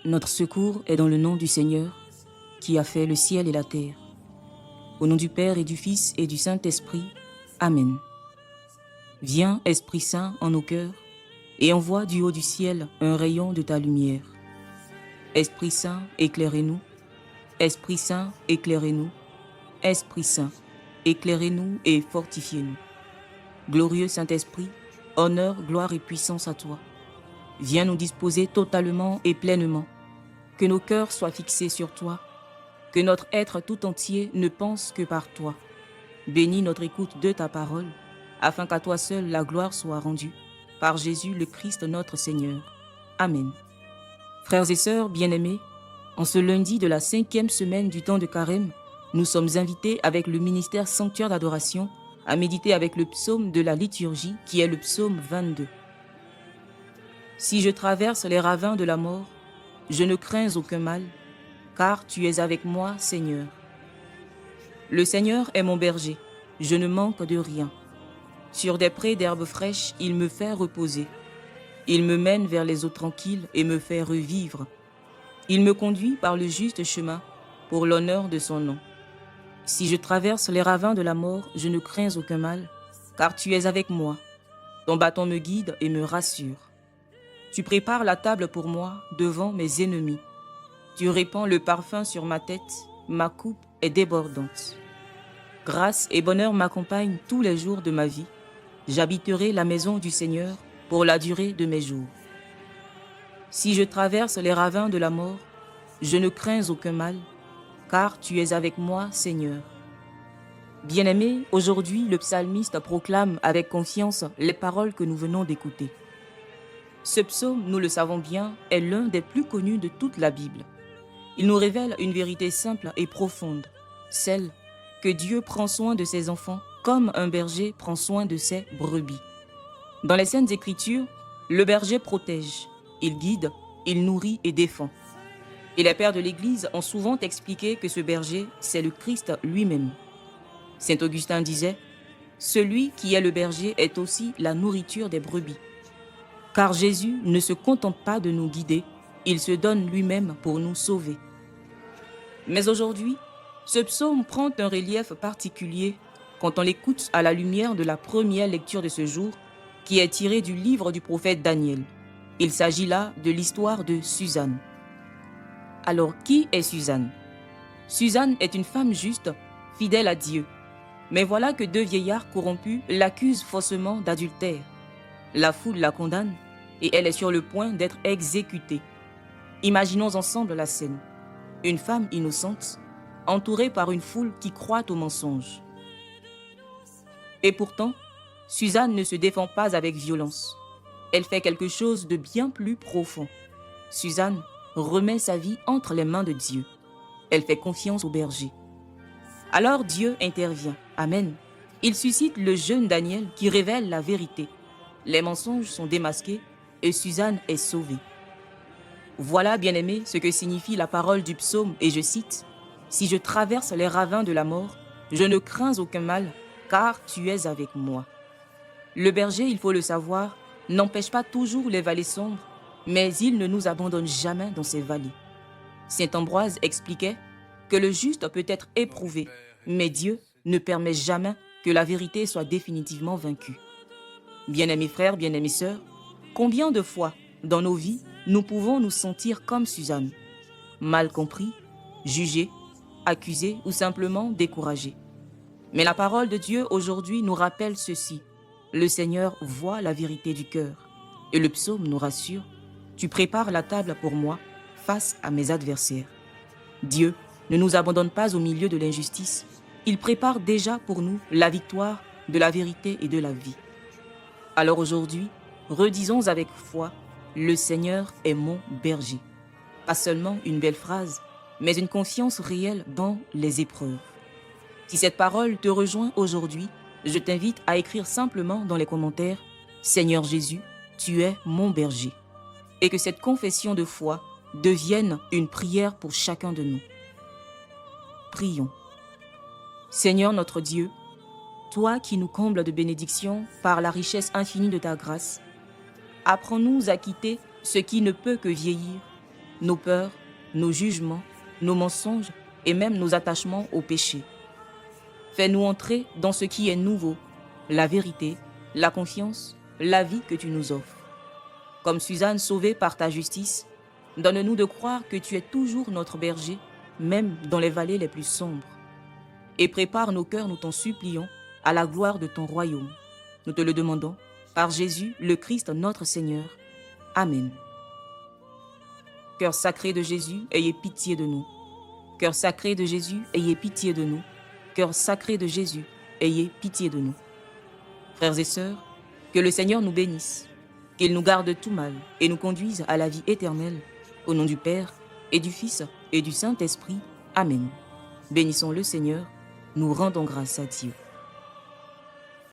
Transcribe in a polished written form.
Notre secours est dans le nom du Seigneur, qui a fait le ciel et la terre. Au nom du Père et du Fils et du Saint-Esprit. Amen. Viens, Esprit Saint, en nos cœurs, et envoie du haut du ciel un rayon de ta lumière. Esprit Saint, éclairez-nous. Esprit Saint, éclairez-nous. Esprit Saint, éclairez-nous et fortifiez-nous. Glorieux Saint-Esprit, honneur, gloire et puissance à toi. Viens nous disposer totalement et pleinement. Que nos cœurs soient fixés sur toi. Que notre être tout entier ne pense que par toi. Bénis notre écoute de ta parole, afin qu'à toi seul la gloire soit rendue. Par Jésus le Christ notre Seigneur. Amen. Frères et sœurs bien-aimés, en ce lundi de la 5e semaine du temps de Carême, nous sommes invités avec le ministère Sanctuaire d'adoration à méditer avec le psaume de la liturgie qui est le psaume 22. Si je traverse les ravins de la mort, je ne crains aucun mal, car tu es avec moi, Seigneur. Le Seigneur est mon berger, je ne manque de rien. Sur des prés d'herbes fraîches, il me fait reposer. Il me mène vers les eaux tranquilles et me fait revivre. Il me conduit par le juste chemin, pour l'honneur de son nom. Si je traverse les ravins de la mort, je ne crains aucun mal, car tu es avec moi. Ton bâton me guide et me rassure. Tu prépares la table pour moi devant mes ennemis. Tu répands le parfum sur ma tête, ma coupe est débordante. Grâce et bonheur m'accompagnent tous les jours de ma vie. J'habiterai la maison du Seigneur pour la durée de mes jours. Si je traverse les ravins de la mort, je ne crains aucun mal, car tu es avec moi, Seigneur. Bien-aimés, aujourd'hui, le psalmiste proclame avec confiance les paroles que nous venons d'écouter. Ce psaume, nous le savons bien, est l'un des plus connus de toute la Bible. Il nous révèle une vérité simple et profonde, celle que Dieu prend soin de ses enfants comme un berger prend soin de ses brebis. Dans les Saintes Écritures, le berger protège, il guide, il nourrit et défend. Et les pères de l'Église ont souvent expliqué que ce berger, c'est le Christ lui-même. Saint Augustin disait « Celui qui est le berger est aussi la nourriture des brebis ». Car Jésus ne se contente pas de nous guider, il se donne lui-même pour nous sauver. Mais aujourd'hui, ce psaume prend un relief particulier quand on l'écoute à la lumière de la première lecture de ce jour, qui est tirée du livre du prophète Daniel. Il s'agit là de l'histoire de Suzanne. Alors, qui est Suzanne? Suzanne est une femme juste, fidèle à Dieu. Mais voilà que deux vieillards corrompus l'accusent faussement d'adultère. La foule la condamne et elle est sur le point d'être exécutée. Imaginons ensemble la scène. Une femme innocente, entourée par une foule qui croit au mensonge. Et pourtant, Suzanne ne se défend pas avec violence. Elle fait quelque chose de bien plus profond. Suzanne remet sa vie entre les mains de Dieu. Elle fait confiance au berger. Alors Dieu intervient. Amen. Il suscite le jeune Daniel qui révèle la vérité. Les mensonges sont démasqués et Suzanne est sauvée. Voilà, bien-aimés, ce que signifie la parole du psaume, et je cite « Si je traverse les ravins de la mort, je ne crains aucun mal, car tu es avec moi. » Le berger, il faut le savoir, n'empêche pas toujours les vallées sombres, mais il ne nous abandonne jamais dans ces vallées. Saint Ambroise expliquait que le juste peut être éprouvé, mais Dieu ne permet jamais que la vérité soit définitivement vaincue. Bien-aimés frères, bien-aimées sœurs, combien de fois, dans nos vies, nous pouvons nous sentir comme Suzanne, mal compris, jugés, accusés ou simplement découragés. Mais la parole de Dieu aujourd'hui nous rappelle ceci. Le Seigneur voit la vérité du cœur. Et le psaume nous rassure. Tu prépares la table pour moi face à mes adversaires. Dieu ne nous abandonne pas au milieu de l'injustice. Il prépare déjà pour nous la victoire de la vérité et de la vie. Alors aujourd'hui, redisons avec foi, le Seigneur est mon berger. Pas seulement une belle phrase, mais une confiance réelle dans les épreuves. Si cette parole te rejoint aujourd'hui, je t'invite à écrire simplement dans les commentaires « Seigneur Jésus, tu es mon berger » et que cette confession de foi devienne une prière pour chacun de nous. Prions. Seigneur notre Dieu, toi qui nous combles de bénédictions par la richesse infinie de ta grâce, apprends-nous à quitter ce qui ne peut que vieillir nos peurs, nos jugements, nos mensonges et même nos attachements au péché. Fais-nous entrer dans ce qui est nouveau, la vérité, la confiance, la vie que tu nous offres. Comme Suzanne sauvée par ta justice, donne-nous de croire que tu es toujours notre berger, même dans les vallées les plus sombres. Et prépare nos cœurs, nous t'en supplions, à la gloire de ton royaume. Nous te le demandons, par Jésus, le Christ, notre Seigneur. Amen. Cœur sacré de Jésus, ayez pitié de nous. Cœur sacré de Jésus, ayez pitié de nous. Cœur sacré de Jésus, ayez pitié de nous. Frères et sœurs, que le Seigneur nous bénisse, qu'il nous garde de tout mal et nous conduise à la vie éternelle. Au nom du Père, et du Fils, et du Saint-Esprit. Amen. Bénissons le Seigneur, nous rendons grâce à Dieu.